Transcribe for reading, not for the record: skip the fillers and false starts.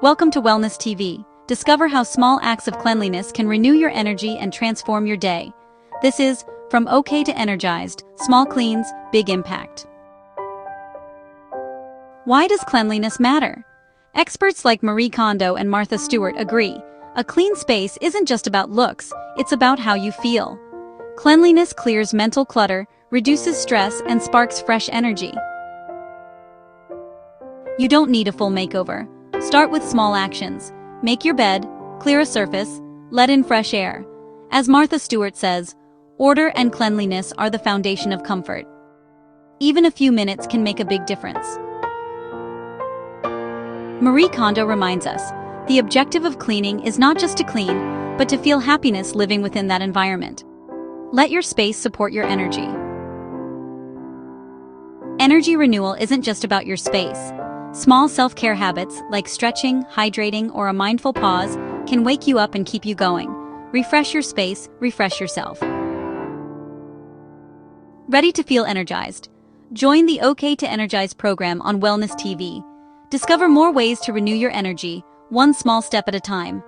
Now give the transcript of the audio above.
Welcome to Wellness TV. Discover how small acts of cleanliness can renew your energy and transform your day. This is From OK to Energized, Small Cleans, Big Impact. Why does cleanliness matter? Experts like Marie Kondo and Stewart agree. A clean space isn't just about looks, it's about how you feel. Cleanliness clears mental clutter, reduces stress, and sparks fresh energy. You don't need a full makeover. Start with small actions. Make your bed, clear a surface, let in fresh air. As Martha Stewart says, order and cleanliness are the foundation of comfort. Even a few minutes can make a big difference. Marie Kondo reminds us, the objective of cleaning is not just to clean, but to feel happiness living within that environment. Let your space support your energy. Energy renewal isn't just about your space. Small self-care habits like stretching, hydrating, or a mindful pause can wake you up and keep you going. Refresh your space, refresh yourself. Ready to feel energized? Join the OK to Energize program on Wellness TV. Discover more ways to renew your energy, one small step at a time.